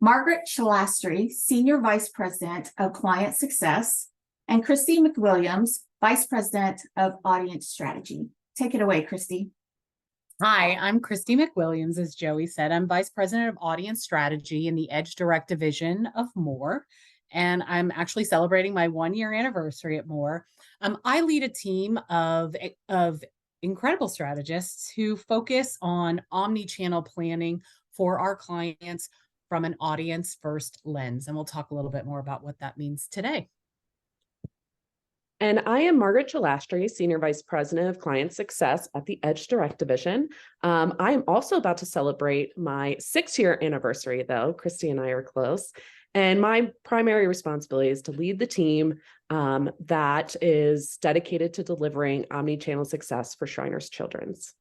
Margaret Shalastri, Senior Vice President of Client Success, and Christy McWilliams, Vice President of Audience Strategy. Take it away, Christy. Hi, I'm Christy McWilliams. As Joey said, I'm Vice President of Audience Strategy in the Edge Direct division of More, and I'm actually celebrating my 1-year anniversary at More. I lead a team of incredible strategists who focus on omni-channel planning for our clients from an audience first lens, and we'll talk a little bit more about what that means today. And I am Margaret Shalastri, Senior Vice President of Client Success at the Edge Direct Division. I am also about to celebrate my 6-year anniversary, though. Christy and I are close. And my primary responsibility is to lead the team that is dedicated to delivering omni-channel success for Shriners Children's.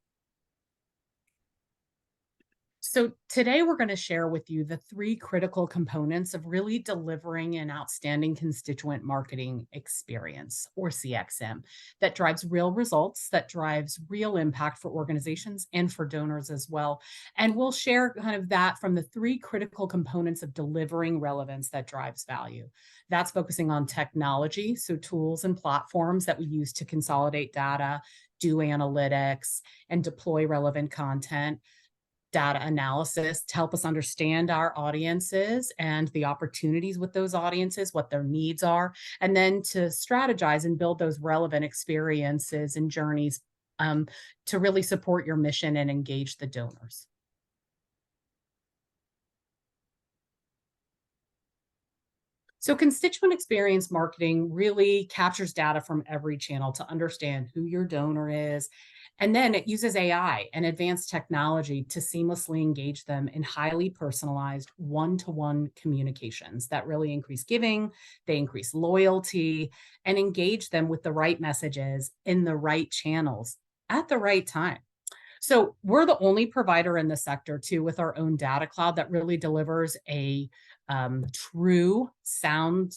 So today we're going to share with you the 3 critical components of really delivering an outstanding constituent marketing experience, or CXM, that drives real results, that drives real impact for organizations and for donors as well. And we'll share kind of that from the 3 critical components of delivering relevance that drives value. That's focusing on technology, so tools and platforms that we use to consolidate data, do analytics, and deploy relevant content. Data analysis to help us understand our audiences and the opportunities with those audiences, what their needs are, and then to strategize and build those relevant experiences and journeys to really support your mission and engage the donors. So constituent experience marketing really captures data from every channel to understand who your donor is. And then it uses AI and advanced technology to seamlessly engage them in highly personalized one-to-one communications that really increase giving, they increase loyalty, and engage them with the right messages in the right channels at the right time. So we're the only provider in the sector too with our own data cloud that really delivers a true surround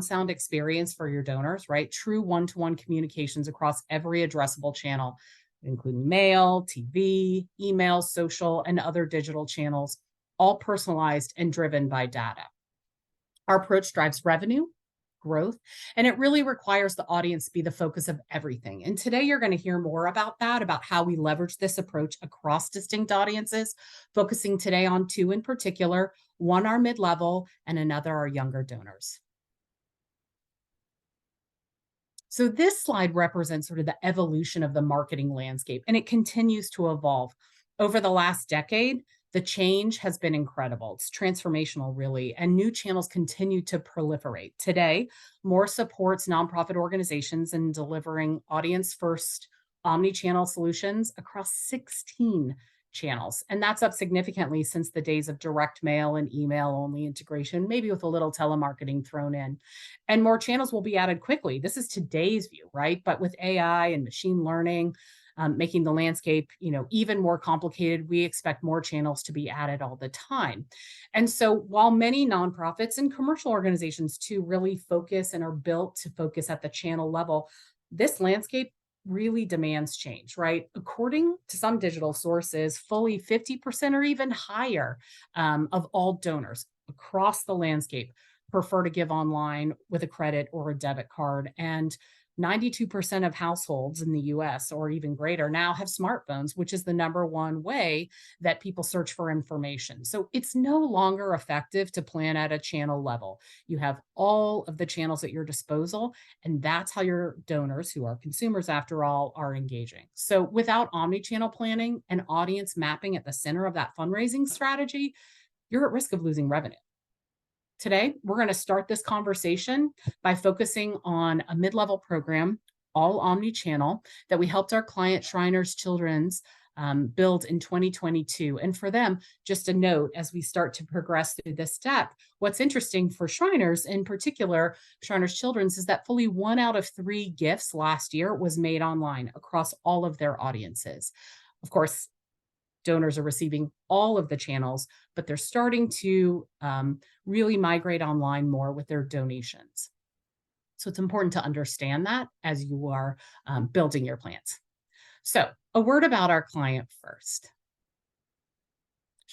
sound experience for your donors, right? True one-to-one communications across every addressable channel, including mail, TV, email, social, and other digital channels, all personalized and driven by data. Our approach drives revenue, growth, and it really requires the audience to be the focus of everything. And today you're going to hear more about that, about how we leverage this approach across distinct audiences, focusing today on 2 in particular, one our mid-level and another our younger donors. So this slide represents sort of the evolution of the marketing landscape, and it continues to evolve. Over the last decade, the change has been incredible. It's transformational, really, and new channels continue to proliferate. Today, More supports nonprofit organizations in delivering audience-first omni-channel solutions across 16 channels. And that's up significantly since the days of direct mail and email-only integration, maybe with a little telemarketing thrown in. And more channels will be added quickly. This is today's view, right? But with AI and machine learning, making the landscape, even more complicated, we expect more channels to be added all the time. And so while many nonprofits and commercial organizations too really focus and are built to focus at the channel level, this landscape really demands change, right? According to some digital sources, fully 50% or even higher of all donors across the landscape prefer to give online with a credit or a debit card. And 92% of households in the US, or even greater, now have smartphones, which is the #1 way that people search for information. So it's no longer effective to plan at a channel level. You have all of the channels at your disposal, and that's how your donors, who are consumers after all, are engaging. So without omni-channel planning and audience mapping at the center of that fundraising strategy, you're at risk of losing revenue. Today, we're going to start this conversation by focusing on a mid-level program, all omni-channel, that we helped our client Shriners Children's build in 2022. And for them, just a note, as we start to progress through this step, what's interesting for Shriners, in particular, Shriners Children's, is that fully 1 out of 3 gifts last year was made online across all of their audiences. Of course, donors are receiving all of the channels, but they're starting to really migrate online more with their donations. So it's important to understand that as you are building your plans. So a word about our client first.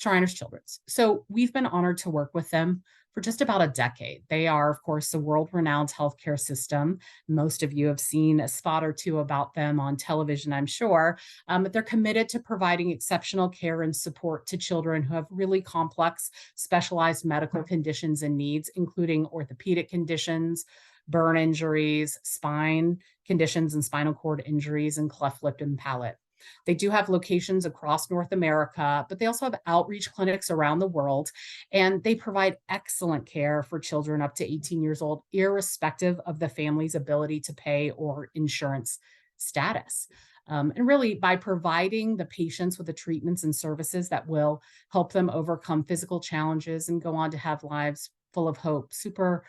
Shriners Children's. So we've been honored to work with them for just about a decade. They are, of course, a world-renowned healthcare system. Most of you have seen a spot or two about them on television, I'm sure. But they're committed to providing exceptional care and support to children who have really complex, specialized medical conditions and needs, including orthopedic conditions, burn injuries, spine conditions and spinal cord injuries, and cleft lip and palate. They do have locations across North America, but they also have outreach clinics around the world, and they provide excellent care for children up to 18 years old, irrespective of the family's ability to pay or insurance status. And really, by providing the patients with the treatments and services that will help them overcome physical challenges and go on to have lives full of hope, super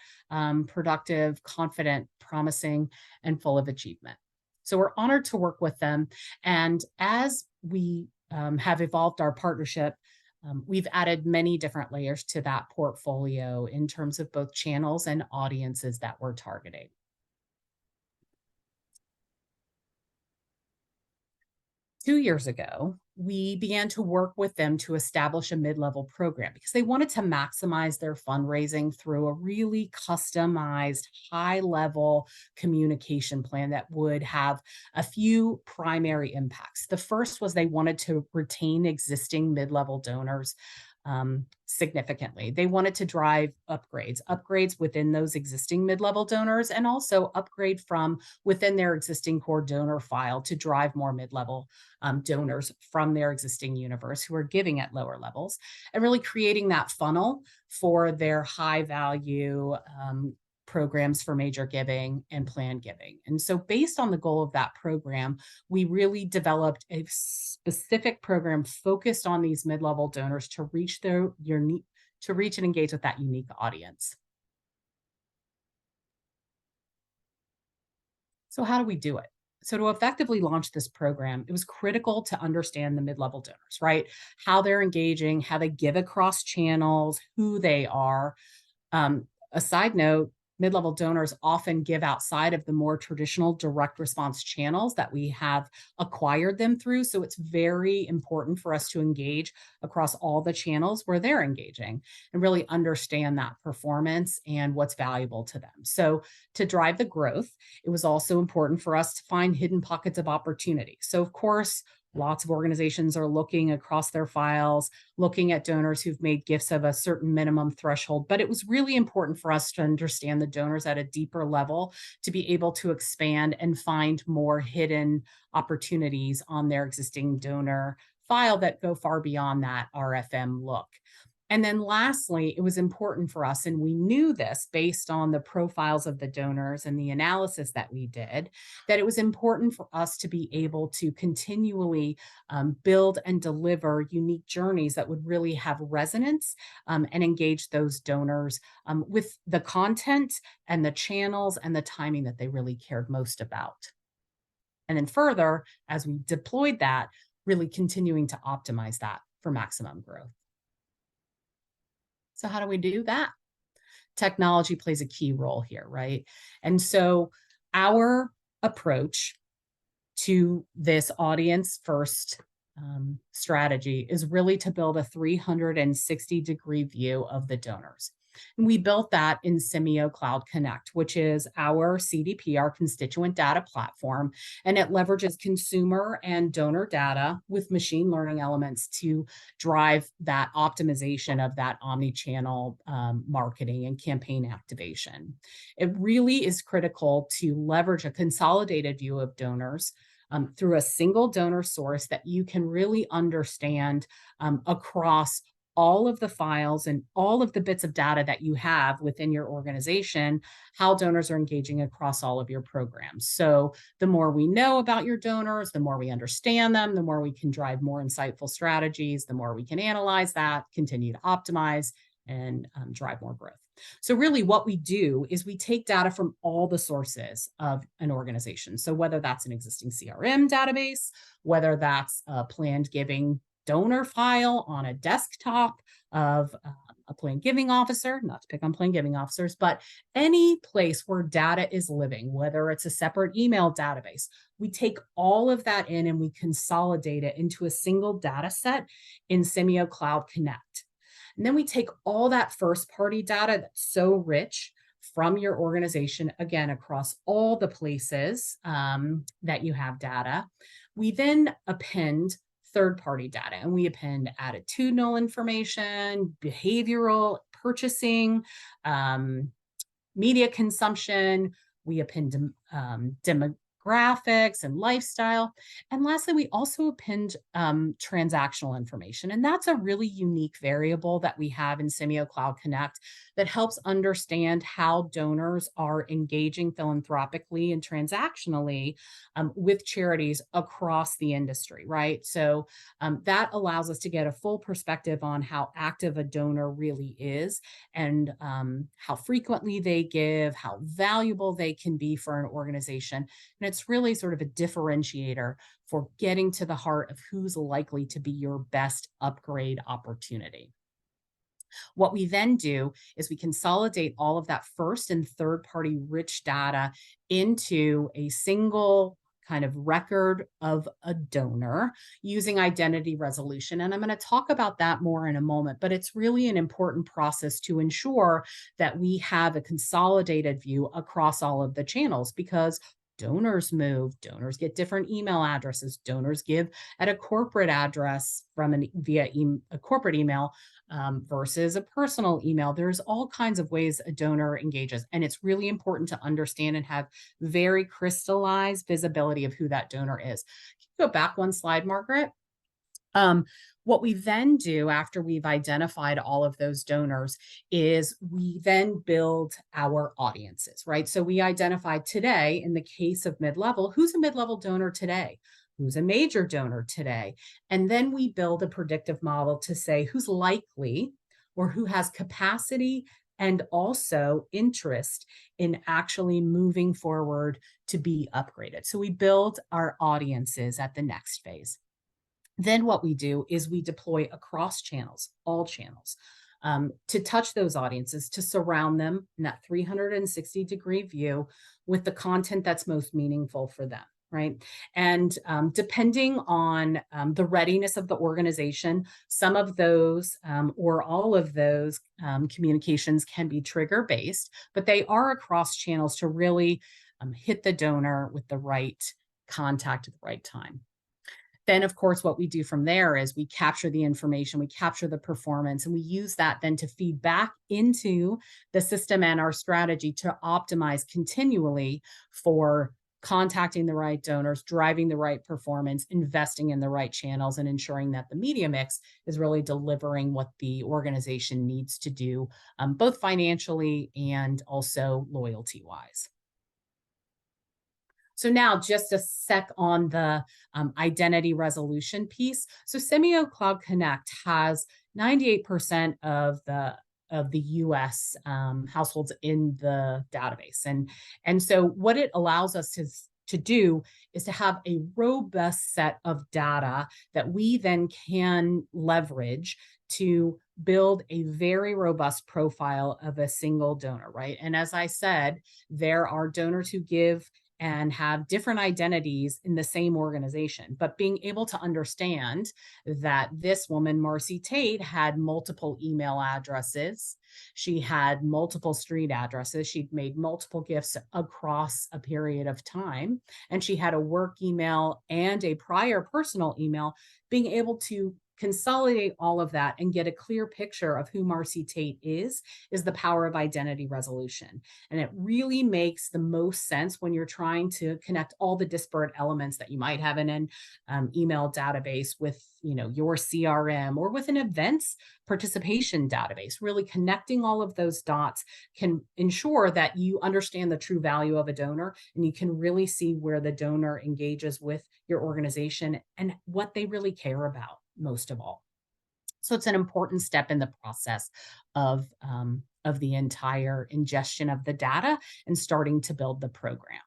productive, confident, promising, and full of achievement. So we're honored to work with them. And as we have evolved our partnership, we've added many different layers to that portfolio in terms of both channels and audiences that we're targeting. 2 years ago, we began to work with them to establish a mid-level program because they wanted to maximize their fundraising through a really customized, high-level communication plan that would have a few primary impacts. The first was they wanted to retain existing mid-level donors significantly. They wanted to drive upgrades within those existing mid-level donors, and also upgrade from within their existing core donor file to drive more mid-level donors from their existing universe who are giving at lower levels, and really creating that funnel for their high value programs for major giving and planned giving. And so based on the goal of that program, we really developed a specific program focused on these mid-level donors to reach and engage with that unique audience. So how do we do it? So to effectively launch this program, it was critical to understand the mid-level donors, right? How they're engaging, how they give across channels, who they are. A side note, mid-level donors often give outside of the more traditional direct response channels that we have acquired them through. So it's very important for us to engage across all the channels where they're engaging and really understand that performance and what's valuable to them. So to drive the growth, it was also important for us to find hidden pockets of opportunity. So of course, lots of organizations are looking across their files, looking at donors who've made gifts of a certain minimum threshold. But it was really important for us to understand the donors at a deeper level to be able to expand and find more hidden opportunities on their existing donor file that go far beyond that RFM look. And then lastly, it was important for us, and we knew this based on the profiles of the donors and the analysis that we did, that it was important for us to be able to continually build and deliver unique journeys that would really have resonance and engage those donors with the content and the channels and the timing that they really cared most about. And then further, as we deployed that, really continuing to optimize that for maximum growth. So how do we do that? Technology plays a key role here, right? And so our approach to this audience first strategy is really to build a 360-degree view of the donors. And we built that in Simio Cloud Connect, which is our CDP, our constituent data platform, and it leverages consumer and donor data with machine learning elements to drive that optimization of that omni-channel marketing and campaign activation. It really is critical to leverage a consolidated view of donors through a single donor source that you can really understand across all of the files and all of the bits of data that you have within your organization, how donors are engaging across all of your programs. So the more we know about your donors, the more we understand them, the more we can drive more insightful strategies, the more we can analyze that, continue to optimize, and drive more growth. So really what we do is we take data from all the sources of an organization. So whether that's an existing CRM database, whether that's a planned giving donor file on a desktop of a planned giving officer, not to pick on planned giving officers, but any place where data is living, whether it's a separate email database, we take all of that in and we consolidate it into a single data set in Simio Cloud Connect. And then we take all that first party data that's so rich from your organization, again, across all the places that you have data. We then append third-party data, and we append attitudinal information, behavioral, purchasing, media consumption. We append demographics and lifestyle. And lastly, we also append transactional information. And that's a really unique variable that we have in Simio Cloud Connect that helps understand how donors are engaging philanthropically and transactionally with charities across the industry, right? So that allows us to get a full perspective on how active a donor really is and how frequently they give, how valuable they can be for an organization. And it's really sort of a differentiator for getting to the heart of who's likely to be your best upgrade opportunity. What we then do is we consolidate all of that first and third party rich data into a single kind of record of a donor using identity resolution. And I'm going to talk about that more in a moment, but it's really an important process to ensure that we have a consolidated view across all of the channels, because donors move, donors get different email addresses, donors give at a corporate address from via a corporate email versus a personal email. There's all kinds of ways a donor engages, and it's really important to understand and have very crystallized visibility of who that donor is. Can you go back one slide, Margaret? What we then do after we've identified all of those donors is we then build our audiences, right? So we identify today, in the case of mid-level, who's a mid-level donor today? Who's a major donor today? And then we build a predictive model to say who's likely or who has capacity and also interest in actually moving forward to be upgraded. So we build our audiences at the next phase. Then what we do is we deploy across channels, all channels, to touch those audiences, to surround them in that 360-degree view with the content that's most meaningful for them, right? And depending on the readiness of the organization, some of those or all of those communications can be trigger-based, but they are across channels to really hit the donor with the right contact at the right time. Then, of course, what we do from there is we capture the information, we capture the performance, and we use that then to feed back into the system and our strategy to optimize continually for contacting the right donors, driving the right performance, investing in the right channels, and ensuring that the media mix is really delivering what the organization needs to do, both financially and also loyalty-wise. So now just a sec on the identity resolution piece. So Simio Cloud Connect has 98% of the US households in the database. And so what it allows us to do is to have a robust set of data that we then can leverage to build a very robust profile of a single donor, right? And as I said, there are donors who give and have different identities in the same organization. But being able to understand that this woman, Marcy Tate, had multiple email addresses, she had multiple street addresses, she'd made multiple gifts across a period of time, and she had a work email and a prior personal email, being able to consolidate all of that and get a clear picture of who Marcy Tate is the power of identity resolution. And it really makes the most sense when you're trying to connect all the disparate elements that you might have in an email database with, your CRM or with an events participation database. Really connecting all of those dots can ensure that you understand the true value of a donor, and you can really see where the donor engages with your organization and what they really care about most of all. So it's an important step in the process of the entire ingestion of the data and starting to build the program.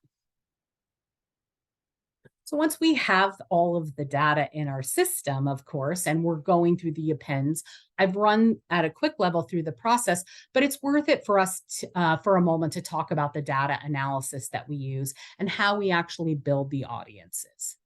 So once we have all of the data in our system, of course, and we're going through the appends, I've run at a quick level through the process, but it's worth it for us for a moment to talk about the data analysis that we use and how we actually build the audiences.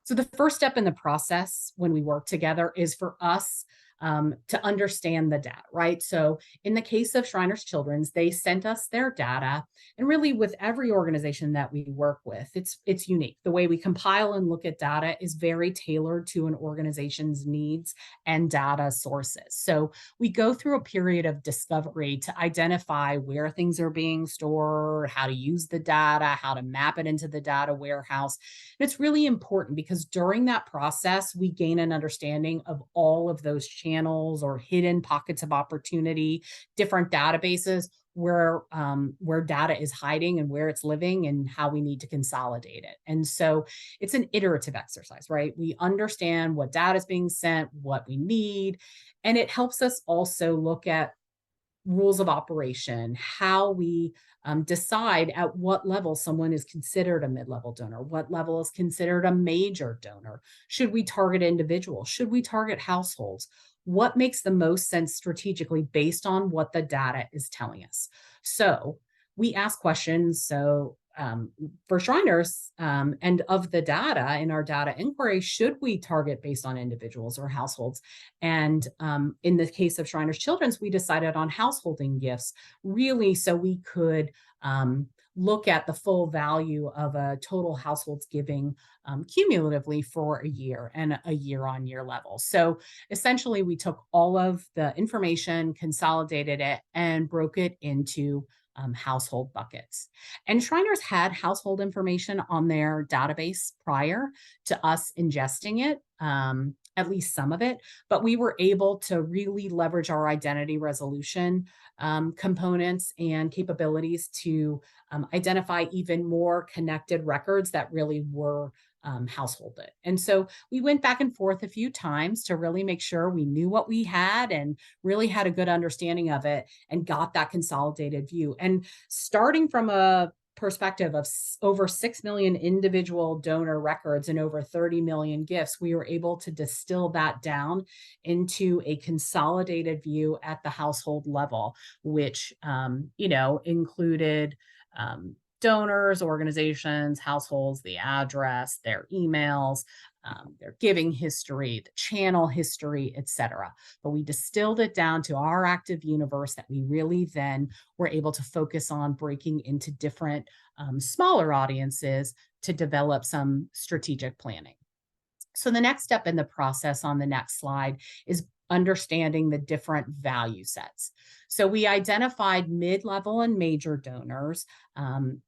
So the first step in the process when we work together is for us to understand the data, right? So in the case of Shriners Children's, they sent us their data, and really with every organization that we work with, it's unique. The way we compile and look at data is very tailored to an organization's needs and data sources. So we go through a period of discovery to identify where things are being stored, how to use the data, how to map it into the data warehouse. And it's really important because during that process, we gain an understanding of all of those channels or hidden pockets of opportunity, different databases where data is hiding and where it's living and how we need to consolidate it. And so it's an iterative exercise, right? We understand what data is being sent, what we need, and it helps us also look at rules of operation, how we decide at what level someone is considered a mid-level donor, what level is considered a major donor. Should we target individuals? Should we target households? What makes the most sense strategically based on what the data is telling us? So we ask questions. So for Shriners and of the data in our data inquiry, should we target based on individuals or households? And in the case of Shriners Children's, we decided on householding gifts, really so we could look at the full value of a total households giving cumulatively for a year and a year-on-year level. So essentially, we took all of the information, consolidated it, and broke it into household buckets. And Shriners had household information on their database prior to us ingesting it, at least some of it, but we were able to really leverage our identity resolution components and capabilities to identify even more connected records that really were householded. And so we went back and forth a few times to really make sure we knew what we had and really had a good understanding of it and got that consolidated view. And starting from a perspective of over 6 million individual donor records and over 30 million gifts, we were able to distill that down into a consolidated view at the household level, which, included donors, organizations, households, the address, their emails, their giving history, the channel history, etc. But we distilled it down to our active universe that we really then were able to focus on breaking into different smaller audiences to develop some strategic planning. So the next step in the process on the next slide is understanding the different value sets. So we identified mid-level and major donors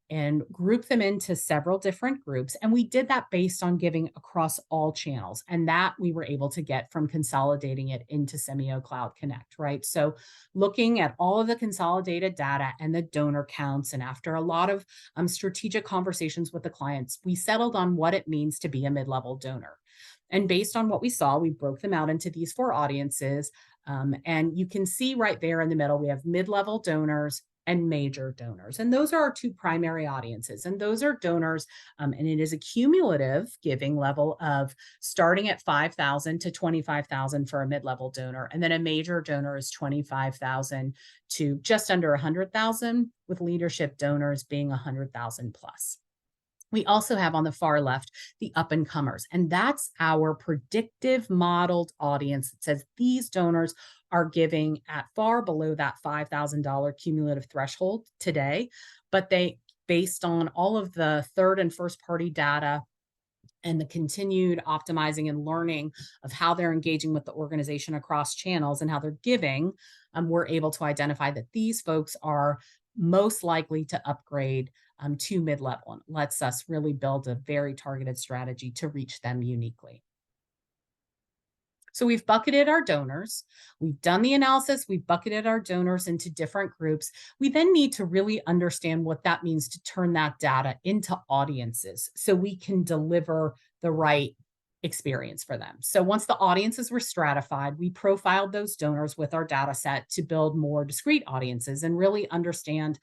and grouped them into several different groups. And we did that based on giving across all channels. And that we were able to get from consolidating it into Semio Cloud Connect, right? So looking at all of the consolidated data and the donor counts, and after a lot of strategic conversations with the clients, we settled on what it means to be a mid-level donor. And based on what we saw, we broke them out into these 4 audiences. And you can see right there in the middle, we have mid-level donors and major donors. And those are our 2 primary audiences. And those are donors, and it is a cumulative giving level of starting at 5,000 to 25,000 for a mid-level donor. And then a major donor is 25,000 to just under 100,000, with leadership donors being 100,000 plus. We also have on the far left the up and comers, and that's our predictive modeled audience that says these donors are giving at far below that $5,000 cumulative threshold today, but they, based on all of the third and first party data and the continued optimizing and learning of how they're engaging with the organization across channels and how they're giving, we're able to identify that these folks are most likely to upgrade to mid-level, and lets us really build a very targeted strategy to reach them uniquely. So we've bucketed our donors, we've done the analysis, we've bucketed our donors into different groups. We then need to really understand what that means to turn that data into audiences so we can deliver the right experience for them. So once the audiences were stratified, we profiled those donors with our data set to build more discrete audiences and really understand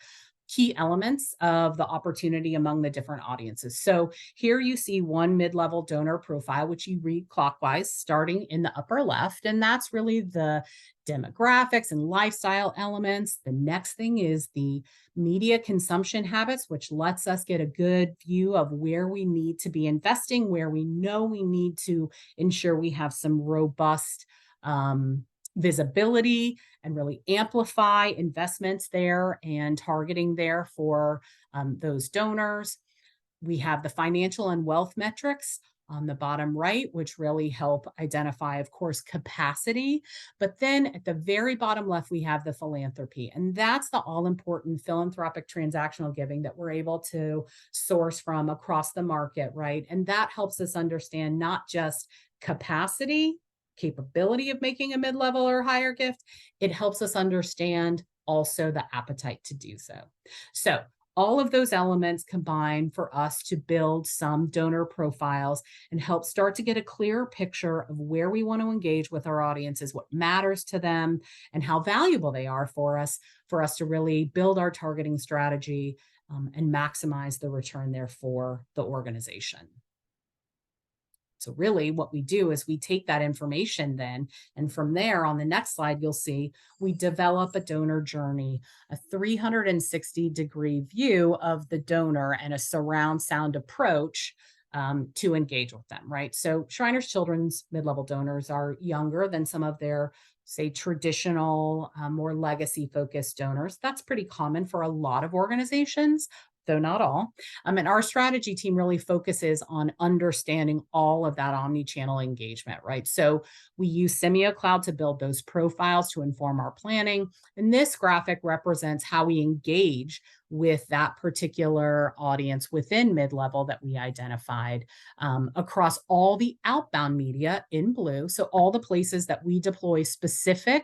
key elements of the opportunity among the different audiences. So here you see one mid-level donor profile, which you read clockwise, starting in the upper left, and that's really the demographics and lifestyle elements. The next thing is the media consumption habits, which lets us get a good view of where we need to be investing, where we know we need to ensure we have some robust visibility and really amplify investments there and targeting there for those donors. We have the financial and wealth metrics on the bottom right, which really help identify, of course, capacity. But then at the very bottom left, we have the philanthropy. And that's the all-important philanthropic transactional giving that we're able to source from across the market, right? And that helps us understand not just capacity, capability of making a mid-level or higher gift, it helps us understand also the appetite to do so. So all of those elements combine for us to build some donor profiles and help start to get a clearer picture of where we want to engage with our audiences, what matters to them, and how valuable they are for us to really build our targeting strategy and maximize the return there for the organization. So really what we do is we take that information then, and from there on the next slide, you'll see we develop a donor journey, a 360-degree view of the donor and a surround sound approach to engage with them, right? So Shriners Children's mid-level donors are younger than some of their, say, traditional, more legacy-focused donors. That's pretty common for a lot of organizations, though not all. And our strategy team really focuses on understanding all of that omni-channel engagement, right? So we use Simio Cloud to build those profiles to inform our planning. And this graphic represents how we engage with that particular audience within mid-level that we identified across all the outbound media in blue. So all the places that we deploy specific,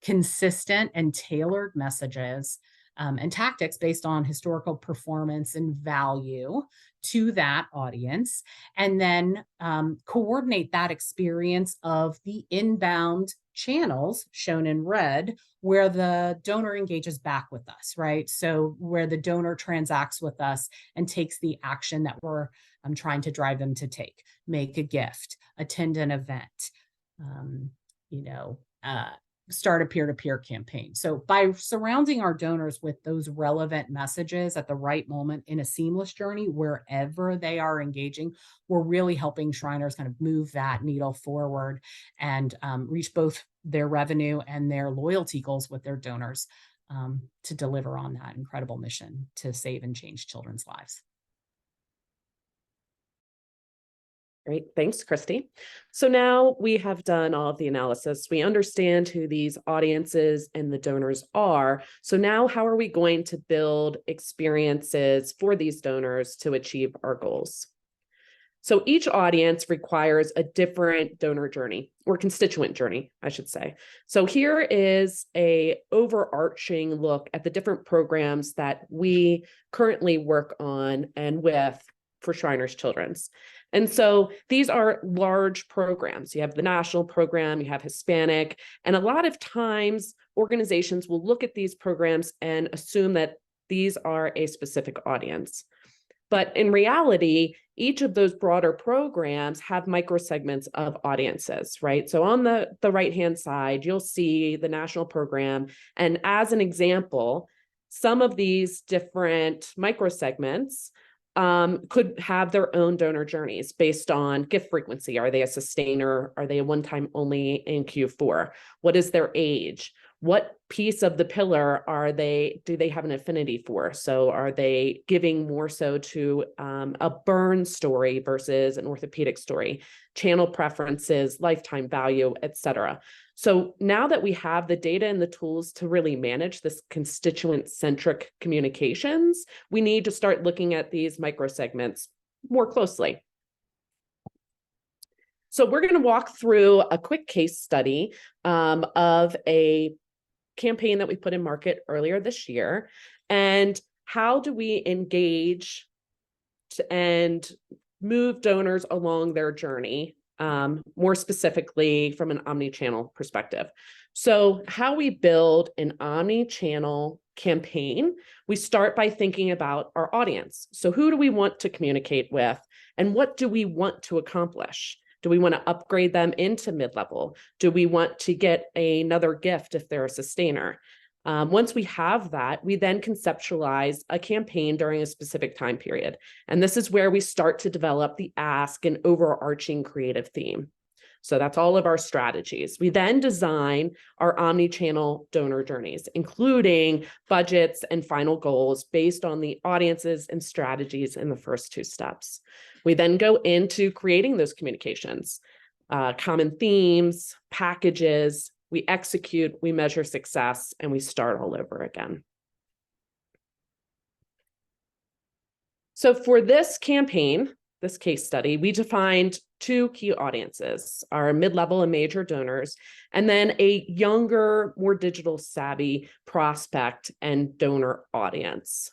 consistent, and tailored messages and tactics based on historical performance and value to that audience, and then coordinate that experience of the inbound channels shown in red where the donor engages back with us, right? So where the donor transacts with us and takes the action that we're trying to drive them to take, make a gift, attend an event, start a peer-to-peer campaign. So by surrounding our donors with those relevant messages at the right moment in a seamless journey, wherever they are engaging, we're really helping Shriners kind of move that needle forward and reach both their revenue and their loyalty goals with their donors to deliver on that incredible mission to save and change children's lives. Great. Thanks, Christy. So now we have done all of the analysis. We understand who these audiences and the donors are. So now how are we going to build experiences for these donors to achieve our goals? So each audience requires a different donor journey, or constituent journey, I should say. So here is an overarching look at the different programs that we currently work on and with for Shriners Children's. And so these are large programs. You have the national program, you have Hispanic, and a lot of times organizations will look at these programs and assume that these are a specific audience. But in reality, each of those broader programs have microsegments of audiences, right? So on the right-hand side, you'll see the national program. And as an example, some of these different microsegments could have their own donor journeys based on gift frequency. Are they a sustainer? Are they a one-time only in Q4? What is their age? What piece of the pillar do they have an affinity for? So are they giving more so to a burn story versus an orthopedic story, channel preferences, lifetime value, et cetera. So now that we have the data and the tools to really manage this constituent-centric communications, we need to start looking at these microsegments more closely. So we're going to walk through a quick case study of a campaign that we put in market earlier this year, and how do we engage and move donors along their journey more specifically from an omni-channel perspective. So how we build an omni-channel campaign, we start by thinking about our audience. So who do we want to communicate with, and what do we want to accomplish? Do we want to upgrade them into mid-level? Do we want to get another gift if they're a sustainer? Once we have that, we then conceptualize a campaign during a specific time period. And this is where we start to develop the ask and overarching creative theme. So that's all of our strategies. We then design our omni-channel donor journeys, including budgets and final goals based on the audiences and strategies in the first two steps. We then go into creating those communications, common themes, packages. We execute, we measure success, and we start all over again. So for this campaign, this case study, we defined two key audiences, our mid-level and major donors, and then a younger, more digital savvy prospect and donor audience.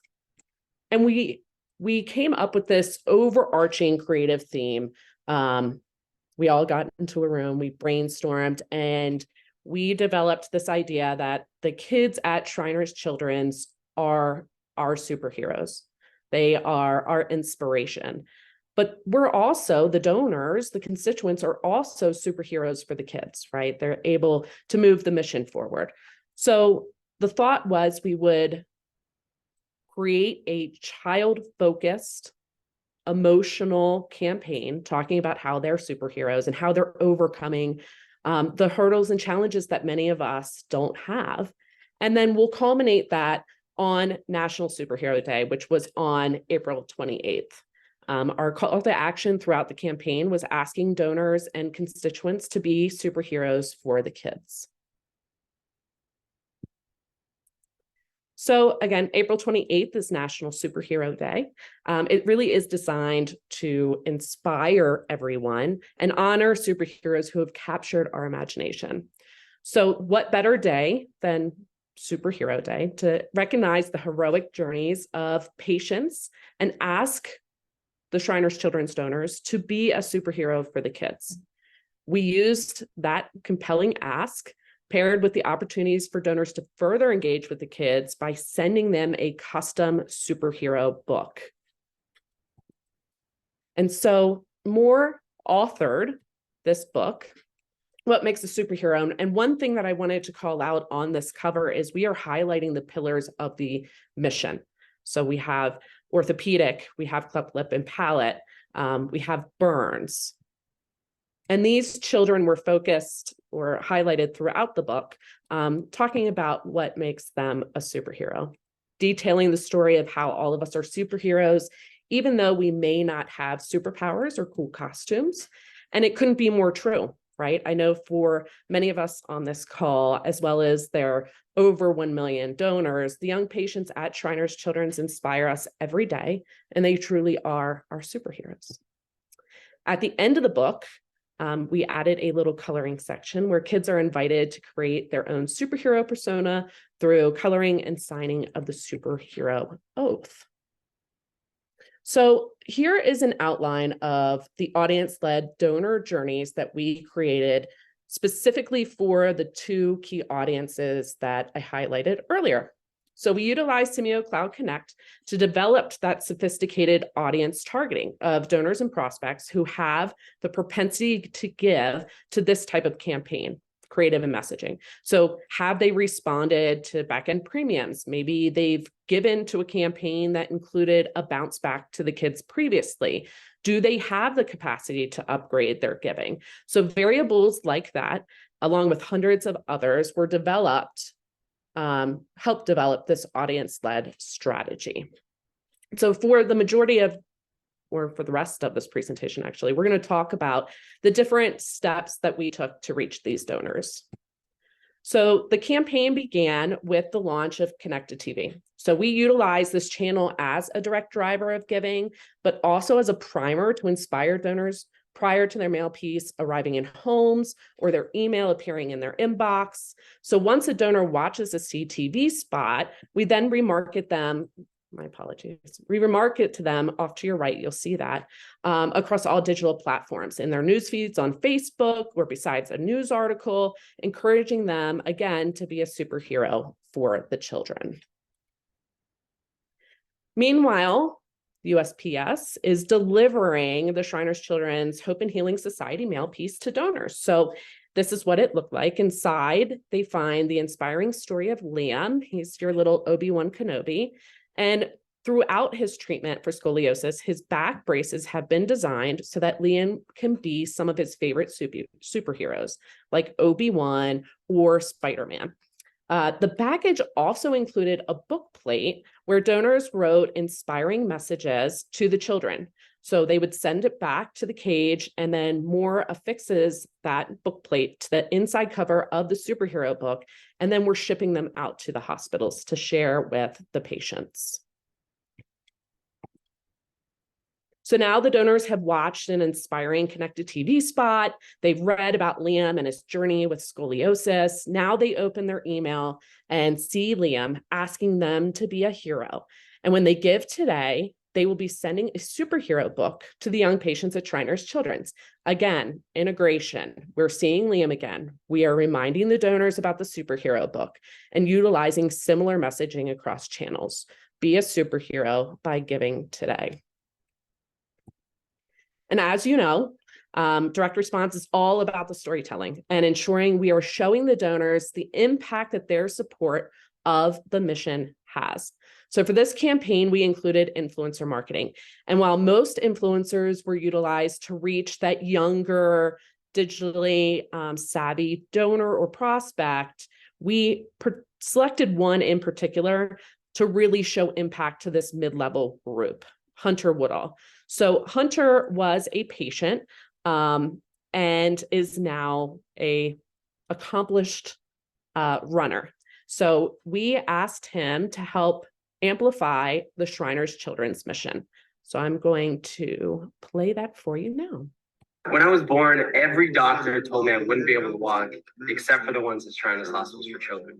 And we came up with this overarching creative theme. We all got into a room, we brainstormed, and we developed this idea that the kids at Shriners Children's are our superheroes. They are our inspiration. But we're also, the donors, the constituents are also superheroes for the kids, right? They're able to move the mission forward. So the thought was we would create a child-focused, emotional campaign talking about how they're superheroes and how they're overcoming the hurdles and challenges that many of us don't have. And then we'll culminate that on National Superhero Day, which was on April 28th. Our call to action throughout the campaign was asking donors and constituents to be superheroes for the kids. So again, April 28th is National Superhero Day. It really is designed to inspire everyone and honor superheroes who have captured our imagination. So what better day than Superhero Day to recognize the heroic journeys of patients and ask the Shriners Children's donors to be a superhero for the kids. We used that compelling ask paired with the opportunities for donors to further engage with the kids by sending them a custom superhero book. And so Moore authored this book, What Makes a Superhero? And one thing that I wanted to call out on this cover is we are highlighting the pillars of the mission. So we have orthopedic, we have cleft lip and palate, we have burns. And these children were focused or highlighted throughout the book, talking about what makes them a superhero, detailing the story of how all of us are superheroes, even though we may not have superpowers or cool costumes. And it couldn't be more true, right? I know for many of us on this call, as well as their over 1 million donors, the young patients at Shriners Children's inspire us every day, and they truly are our superheroes. At the end of the book, we added a little coloring section where kids are invited to create their own superhero persona through coloring and signing of the superhero oath. So here is an outline of the audience-led donor journeys that we created specifically for the two key audiences that I highlighted earlier. So we utilized Simio Cloud Connect to develop that sophisticated audience targeting of donors and prospects who have the propensity to give to this type of campaign, creative and messaging. So have they responded to back-end premiums? Maybe they've given to a campaign that included a bounce back to the kids previously. Do they have the capacity to upgrade their giving? So variables like that, along with hundreds of others, were developed help develop this audience-led strategy. So for the majority of, or for the rest of this presentation, actually, we're going to talk about the different steps that we took to reach these donors. So the campaign began with the launch of Connected TV. So we utilize this channel as a direct driver of giving, but also as a primer to inspire donors prior to their mail piece arriving in homes or their email appearing in their inbox. So once a donor watches a CTV spot, we then remarket them my apologies. We remarket to them off to your right. You'll see that across all digital platforms in their news feeds on Facebook or besides a news article, encouraging them again to be a superhero for the children. Meanwhile, USPS is delivering the Shriners Children's Hope and Healing Society mail piece to donors. So this is what it looked like. Inside, they find the inspiring story of Liam. He's your little Obi-Wan Kenobi. And throughout his treatment for scoliosis, his back braces have been designed so that Liam can be some of his favorite superheroes, like Obi-Wan or Spider-Man. The package also included a book plate where donors wrote inspiring messages to the children. So they would send it back to the cage, and then Moore affixes that book plate to the inside cover of the superhero book, and then we're shipping them out to the hospitals to share with the patients. So now the donors have watched an inspiring connected TV spot. They've read about Liam and his journey with scoliosis. Now they open their email and see Liam asking them to be a hero. And when they give today, they will be sending a superhero book to the young patients at Shriners Children's. Again, integration. We're seeing Liam again. We are reminding the donors about the superhero book and utilizing similar messaging across channels. Be a superhero by giving today. And as you know, direct response is all about the storytelling and ensuring we are showing the donors the impact that their support of the mission has. So for this campaign, we included influencer marketing. And while most influencers were utilized to reach that younger, digitally savvy donor or prospect, we selected one in particular to really show impact to this mid-level group, Hunter Woodall. So Hunter was a patient and is now an accomplished runner. So we asked him to help amplify the Shriners Children's mission. So I'm going to play that for you now. When I was born, every doctor told me I wouldn't be able to walk, except for the ones at Shriners Hospitals for Children.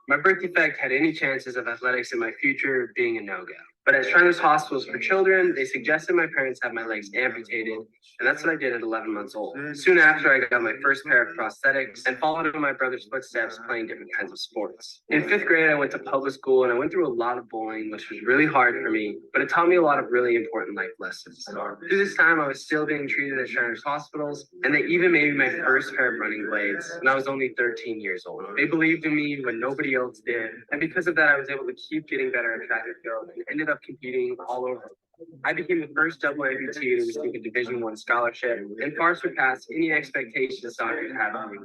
My birth defect had any chances of athletics in my future being a no-go. But at Shriners Hospitals for Children, they suggested my parents have my legs amputated, and that's what I did at 11 months old. Soon after, I got my first pair of prosthetics and followed in my brother's footsteps playing different kinds of sports. In 5th grade, I went to public school, and I went through a lot of bullying, which was really hard for me, but it taught me a lot of really important life lessons. Through this time, I was still being treated at Shriners Hospitals, and they even made me my first pair of running blades, and I was only 13 years old. They believed in me when nobody else did, and because of that, I was able to keep getting better at track and field and ended up competing all over. I became the first double amputee to receive a Division I scholarship and far surpassed any expectations doctors had of me.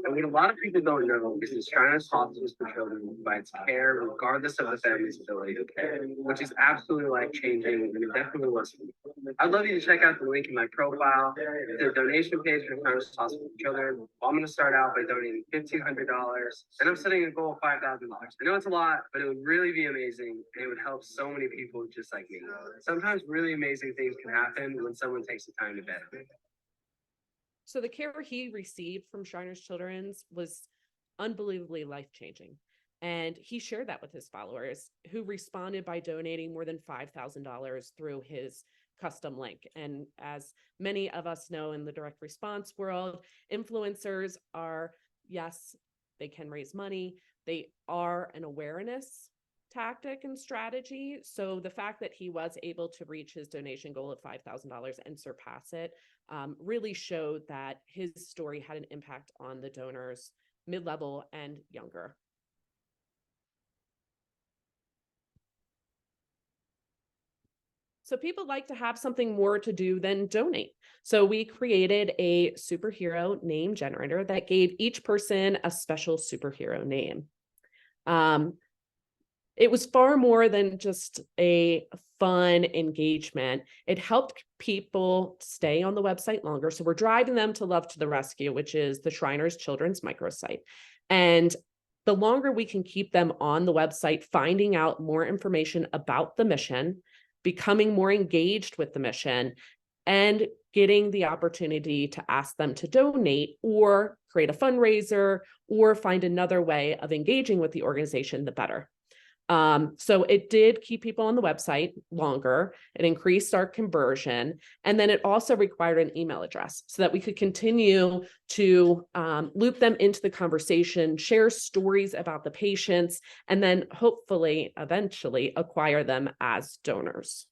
And what a lot of people don't know is that Shriners Hospitals for Children provides care regardless of the family's ability to pay, which is absolutely life-changing, and it definitely was for me. I'd love you to check out the link in my profile, the donation page for Shriners Hospitals for Children. I'm going to start out by donating $1,500, and I'm setting a goal of $5,000. I know it's a lot, but it would really be amazing, and it would help so many people just like me. Sometimes really amazing things can happen when someone takes the time to benefit. So the care he received from Shriners Children's was unbelievably life-changing. And he shared that with his followers, who responded by donating more than $5,000 through his custom link. And as many of us know in the direct response world, influencers are, yes, they can raise money. They are an awareness tactic and strategy. So the fact that he was able to reach his donation goal of $5,000 and surpass it really showed that his story had an impact on the donors mid-level and younger. So people like to have something more to do than donate. So we created a superhero name generator that gave each person a special superhero name. It was far more than just a fun engagement. It helped people stay on the website longer. So we're driving them to Love to the Rescue, which is the Shriners Children's microsite. And the longer we can keep them on the website, finding out more information about the mission, becoming more engaged with the mission, and getting the opportunity to ask them to donate or create a fundraiser or find another way of engaging with the organization, the better. So it did keep people on the website longer. It increased our conversion. And then it also required an email address so that we could continue to loop them into the conversation, share stories about the patients, and then hopefully eventually acquire them as donors.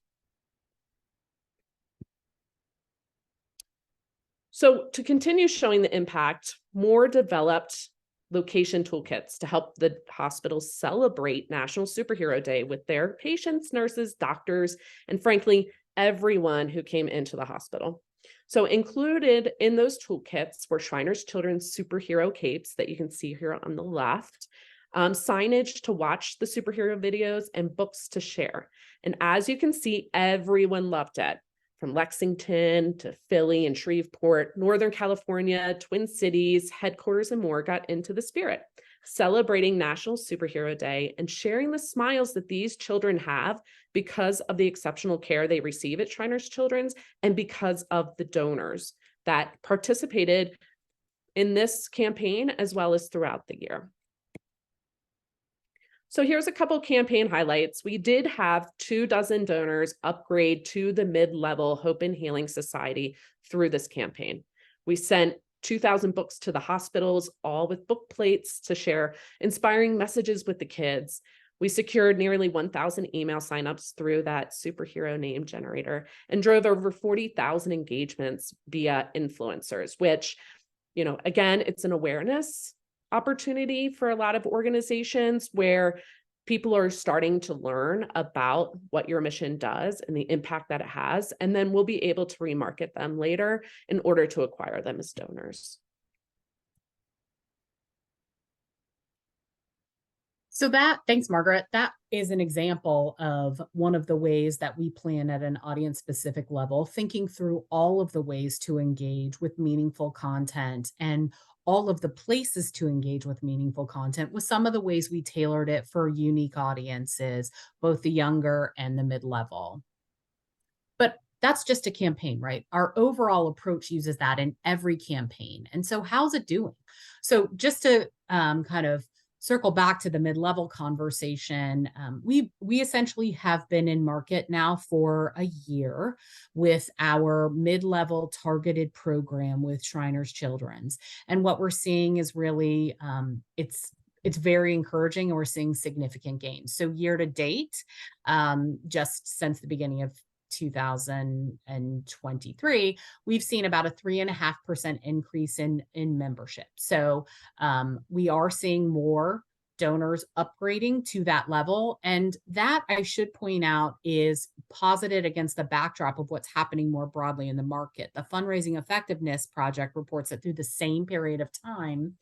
So to continue showing the impact, more developed location toolkits to help the hospitals celebrate National Superhero Day with their patients, nurses, doctors, and frankly, everyone who came into the hospital. So included in those toolkits were Shriners Children's superhero capes that you can see here on the left, signage to watch the superhero videos, and books to share. And as you can see, everyone loved it. From Lexington to Philly and Shreveport, Northern California, Twin Cities, headquarters, and more got into the spirit, celebrating National Superhero Day and sharing the smiles that these children have because of the exceptional care they receive at Shriners Children's and because of the donors that participated in this campaign as well as throughout the year. So here's a couple campaign highlights. We did have 24 donors upgrade to the mid-level Hope and Healing Society through this campaign. We sent 2,000 books to the hospitals, all with book plates to share inspiring messages with the kids. We secured nearly 1,000 email signups through that superhero name generator and drove over 40,000 engagements via influencers, which, again, it's an awareness opportunity for a lot of organizations where people are starting to learn about what your mission does and the impact that it has, and then we'll be able to remarket them later in order to acquire them as donors. So thanks, Margaret. That is an example of one of the ways that we plan at an audience specific level, thinking through all of the ways to engage with meaningful content and all of the places to engage with meaningful content, with some of the ways we tailored it for unique audiences, both the younger and the mid-level. But that's just a campaign, right? Our overall approach uses that in every campaign. And so how's it doing? So just to kind of circle back to the mid-level conversation, we essentially have been in market now for a year with our mid-level targeted program with Shriners Children's. And what we're seeing is really, it's very encouraging, and we're seeing significant gains. So year to date, just since the beginning of 2023, we've seen about a 3.5% increase in membership. So we are seeing more donors upgrading to that level. And that, I should point out, is posited against the backdrop of what's happening more broadly in the market. The Fundraising Effectiveness Project reports that through the same period of time,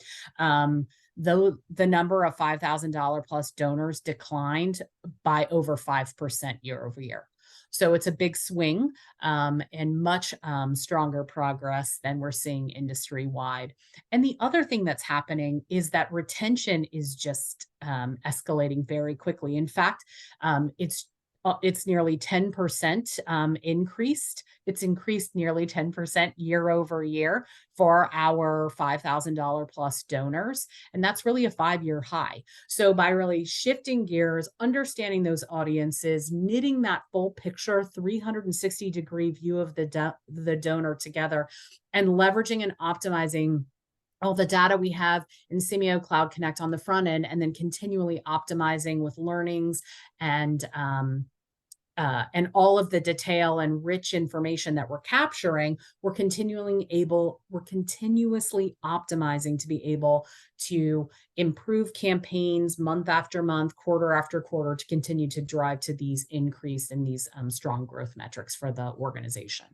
though the number of $5,000 plus donors declined by over 5% year over year. So it's a big swing and much stronger progress than we're seeing industry-wide. And the other thing that's happening is that retention is just escalating very quickly. In fact, it's nearly 10% increased. It's increased nearly 10% year over year for our $5,000 plus donors. And that's really a 5-year high. So by really shifting gears, understanding those audiences, knitting that full picture, 360-degree view of the donor together, and leveraging and optimizing all the data we have in Simio Cloud Connect on the front end, and then continually optimizing with learnings and all of the detail and rich information that we're capturing, we're continuously optimizing to be able to improve campaigns month after month, quarter after quarter, to continue to drive to these increase in these strong growth metrics for the organization.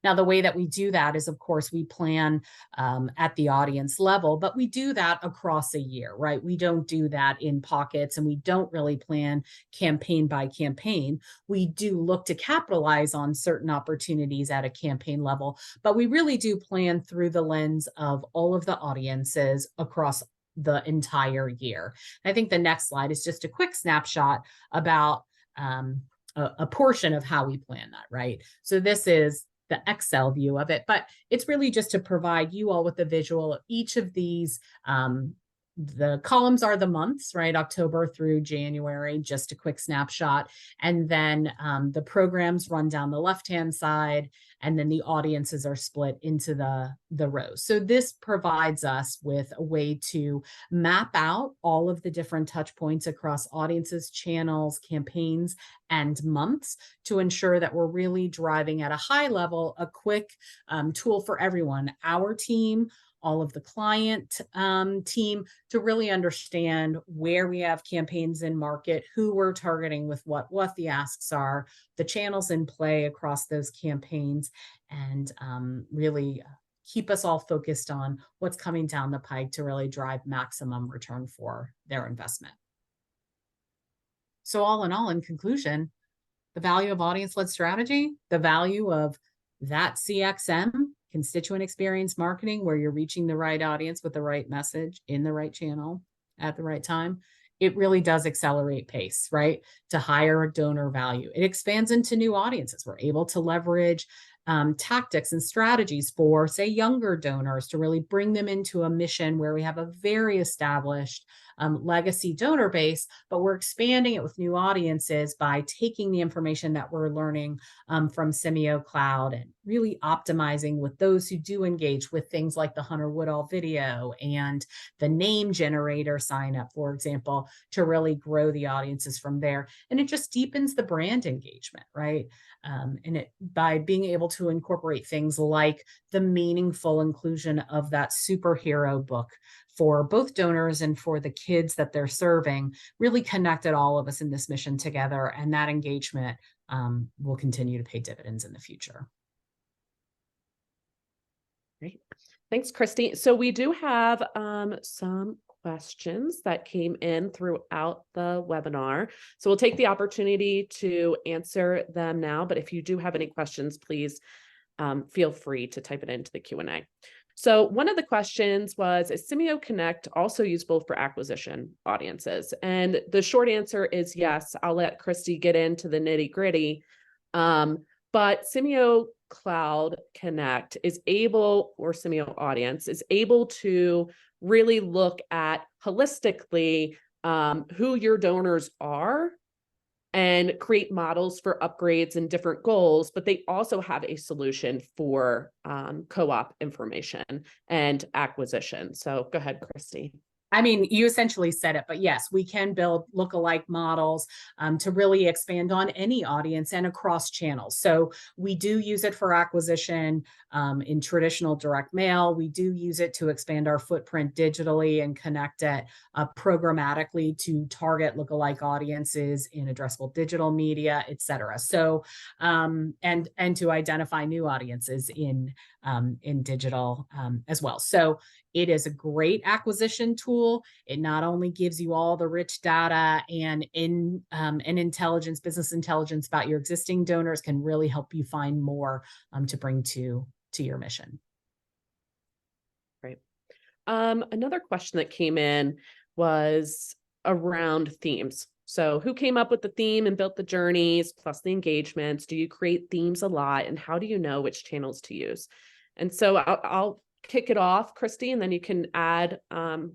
Now, the way that we do that is, of course, we plan at the audience level, but we do that across a year, right? We don't do that in pockets, and we don't really plan campaign by campaign. We do look to capitalize on certain opportunities at a campaign level, but we really do plan through the lens of all of the audiences across the entire year. I think the next slide is just a quick snapshot about a portion of how we plan that, right? So this is the Excel view of it, but it's really just to provide you all with a visual of each of these the columns are the months, right? October through January, just a quick snapshot. And then the programs run down the left-hand side, and then the audiences are split into the rows. So this provides us with a way to map out all of the different touch points across audiences, channels, campaigns, and months to ensure that we're really driving at a high level, a quick tool for everyone, our team, all of the client team, to really understand where we have campaigns in market, who we're targeting with what the asks are, the channels in play across those campaigns, and really keep us all focused on what's coming down the pike to really drive maximum return for their investment. So all in all, in conclusion, the value of audience-led strategy, the value of that CXM, constituent experience marketing, where you're reaching the right audience with the right message in the right channel at the right time, it really does accelerate pace, right? To higher donor value. It expands into new audiences. We're able to leverage tactics and strategies for, say, younger donors to really bring them into a mission where we have a very established legacy donor base, but we're expanding it with new audiences by taking the information that we're learning from Simio Cloud and really optimizing with those who do engage with things like the Hunter Woodall video and the name generator sign up, for example, to really grow the audiences from there. And it just deepens the brand engagement, right? And it, by being able to incorporate things like the meaningful inclusion of that superhero book for both donors and for the kids that they're serving, really connected all of us in this mission together. And that engagement will continue to pay dividends in the future. Great. Thanks, Christy. So we do have some questions that came in throughout the webinar. So we'll take the opportunity to answer them now. But if you do have any questions, please feel free to type it into the Q&A. So one of the questions was, is Simio Connect also useful for acquisition audiences? And the short answer is yes. I'll let Christy get into the nitty-gritty. But Simio Cloud Connect is able, or Simio Audience, is able to really look at holistically who your donors are and create models for upgrades and different goals, but they also have a solution for co-op information and acquisition. So go ahead, Christy. I mean, you essentially said it, but yes, we can build lookalike models to really expand on any audience and across channels. So we do use it for acquisition in traditional direct mail. We do use it to expand our footprint digitally and connect it programmatically to target lookalike audiences in addressable digital media, et cetera. So, and to identify new audiences in digital as well. So it is a great acquisition tool. It not only gives you all the rich data and intelligence, business intelligence about your existing donors, can really help you find more to bring to your mission. Great. Another question that came in was around themes. So who came up with the theme and built the journeys, plus the engagements? Do you create themes a lot? And how do you know which channels to use? And so I'll kick it off, Christy, and then you can add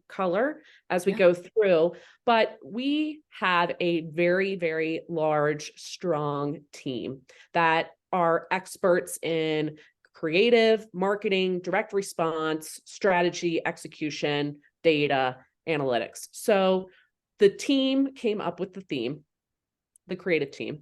color as we go through. But we have a very, very large, strong team that are experts in creative, marketing, direct response, strategy, execution, data, analytics. So the team came up with the theme, the creative team.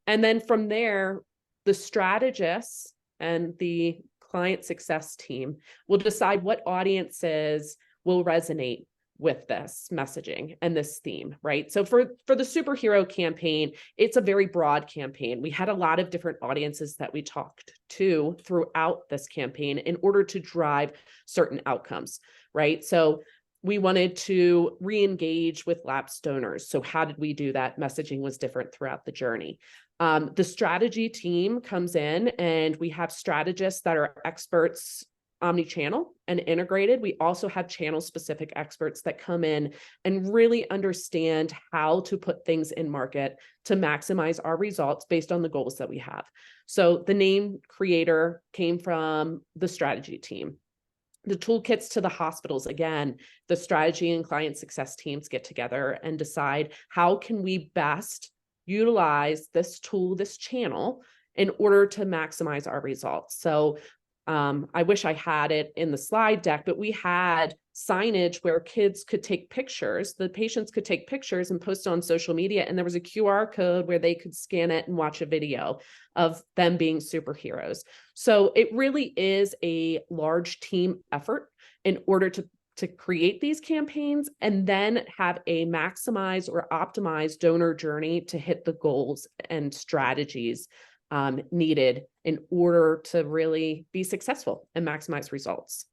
And then from there, the strategists and the client success team will decide what audiences will resonate with this messaging and this theme, right? So for the superhero campaign, it's a very broad campaign. We had a lot of different audiences that we talked to throughout this campaign in order to drive certain outcomes, right? So we wanted to re-engage with lapsed donors. So how did we do that? Messaging was different throughout the journey. The strategy team comes in and we have strategists that are experts omni-channel and integrated. We also have channel specific experts that come in and really understand how to put things in market to maximize our results based on the goals that we have. So the name creator came from the strategy team. The toolkits to the hospitals, again, the strategy and client success teams get together and decide how can we best utilize this tool, this channel, in order to maximize our results. So I wish I had it in the slide deck, but we had signage where kids could take pictures, the patients could take pictures and post on social media. And there was a QR code where they could scan it and watch a video of them being superheroes. So it really is a large team effort in order to create these campaigns and then have a maximized or optimized donor journey to hit the goals and strategies needed in order to really be successful and maximize results.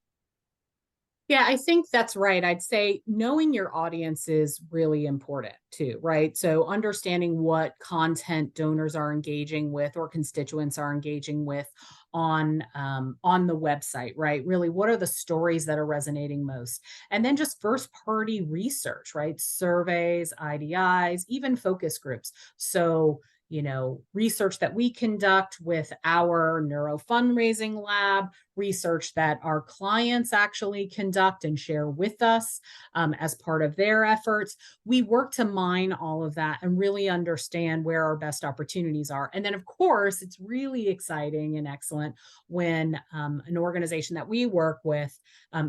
Yeah, I think that's right. I'd say knowing your audience is really important too, right? So understanding what content donors are engaging with or constituents are engaging with on the website, right? Really, what are the stories that are resonating most? And then just first party research, right? Surveys, IDIs, even focus groups. So research that we conduct with our neuro fundraising lab, research that our clients actually conduct and share with us as part of their efforts. We work to mine all of that and really understand where our best opportunities are. And then, of course, it's really exciting and excellent when an organization that we work with,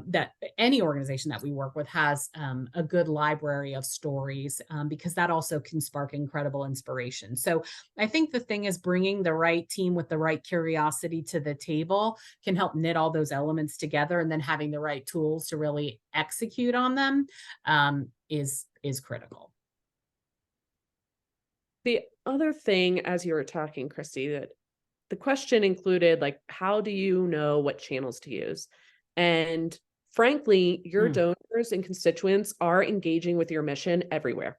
that any organization that we work with has a good library of stories, because that also can spark incredible inspiration. So I think the thing is bringing the right team with the right curiosity to the table can help knit all those elements together, and then having the right tools to really execute on them is critical. The other thing, as you were talking, Christy, that the question included, like, how do you know what channels to use? And frankly, your donors and constituents are engaging with your mission everywhere.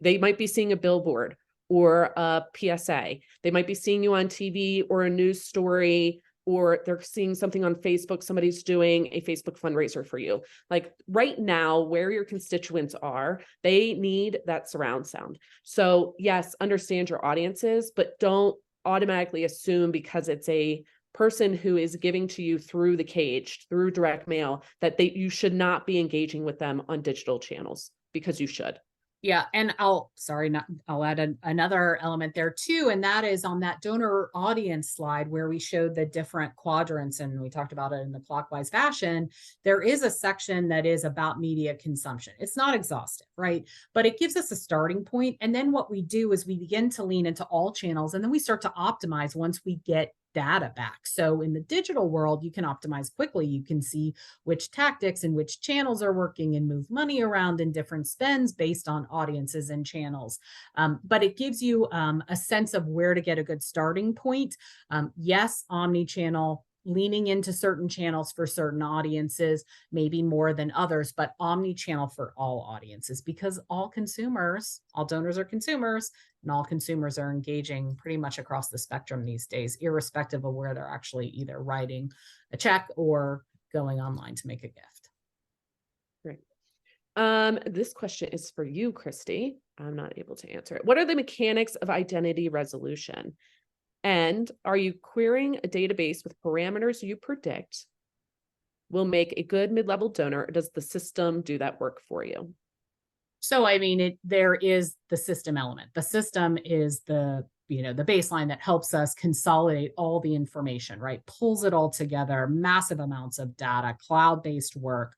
They might be seeing a billboard or a PSA. They might be seeing you on TV or a news story, or they're seeing something on Facebook. Somebody's doing a Facebook fundraiser for you. Like right now, where your constituents are, they need that surround sound. So yes, understand your audiences, but don't automatically assume because it's a person who is giving to you through the cage, through direct mail, that you should not be engaging with them on digital channels, because you should. Yeah, and I'll add another element there too, and that is on that donor audience slide where we showed the different quadrants and we talked about it in the clockwise fashion. There is a section that is about media consumption. It's not exhaustive, right? But it gives us a starting point. And then what we do is we begin to lean into all channels, and then we start to optimize once we get data back. So in the digital world, you can optimize quickly. You can see which tactics and which channels are working and move money around in different spends based on audiences and channels. But it gives you a sense of where to get a good starting point. Yes, omni-channel, leaning into certain channels for certain audiences, maybe more than others, but omni-channel for all audiences, because all donors are consumers, and all consumers are engaging pretty much across the spectrum these days, irrespective of where they're actually either writing a check or going online to make a gift. Great. This question is for you, Christy. I'm not able to answer it. What are the mechanics of identity resolution? And are you querying a database with parameters you predict will make a good mid-level donor, or does the system do that work for you? So, I mean, there is the system element. The system is the baseline that helps us consolidate all the information, right? Pulls it all together, massive amounts of data, cloud-based work,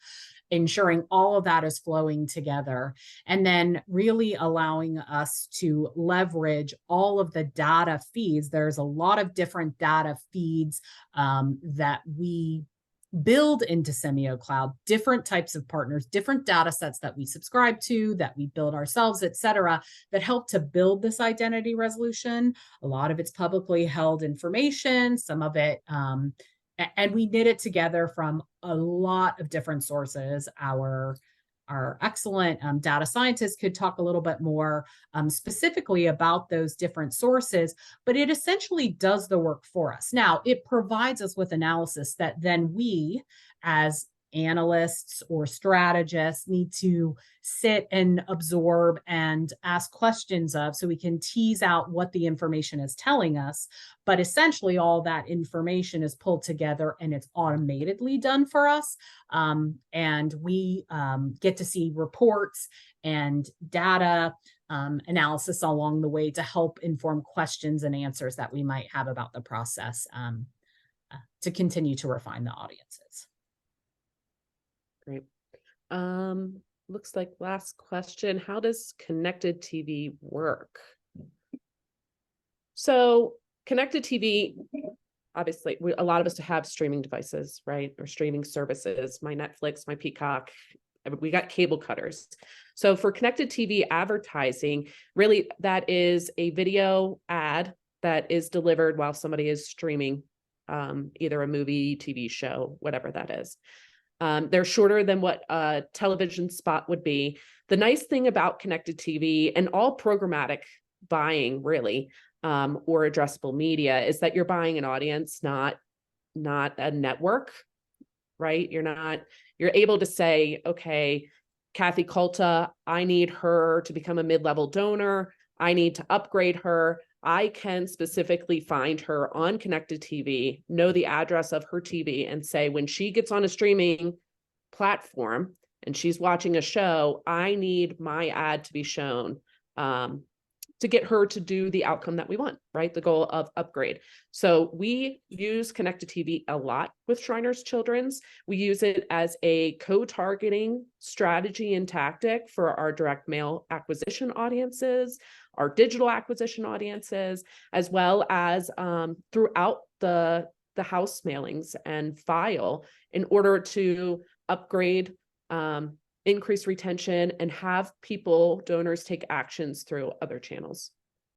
ensuring all of that is flowing together, and then really allowing us to leverage all of the data feeds. There's a lot of different data feeds that we build into Semio Cloud, different types of partners, different data sets that we subscribe to, that we build ourselves, et cetera, that help to build this identity resolution. A lot of it's publicly held information, some of it, and we knit it together from a lot of different sources. Our excellent data scientists could talk a little bit more specifically about those different sources, but it essentially does the work for us. Now, it provides us with analysis that then we, as analysts or strategists need to sit and absorb and ask questions of, so we can tease out what the information is telling us. But essentially all that information is pulled together and it's automatically done for us. And we get to see reports and data analysis along the way to help inform questions and answers that we might have about the process, to continue to refine the audiences. Great. Looks like last question. How does connected TV work? So connected TV, obviously, a lot of us have streaming devices, right? Or streaming services, my Netflix, my Peacock, we got cable cutters. So for connected TV advertising, really that is a video ad that is delivered while somebody is streaming either a movie, TV show, whatever that is. They're shorter than what a television spot would be. The nice thing about connected TV and all programmatic buying really, or addressable media, is that you're buying an audience, not a network, right? You're able to say, okay, Kathy Kulta, I need her to become a mid-level donor. I need to upgrade her. I can specifically find her on connected TV, know the address of her TV, and say, when she gets on a streaming platform and she's watching a show, I need my ad to be shown to get her to do the outcome that we want, right? The goal of upgrade. So we use connected TV a lot with Shriners Children's. We use it as a co-targeting strategy and tactic for our direct mail acquisition audiences, our digital acquisition audiences, as well as throughout the house mailings and file, in order to upgrade, increase retention, and have donors take actions through other channels.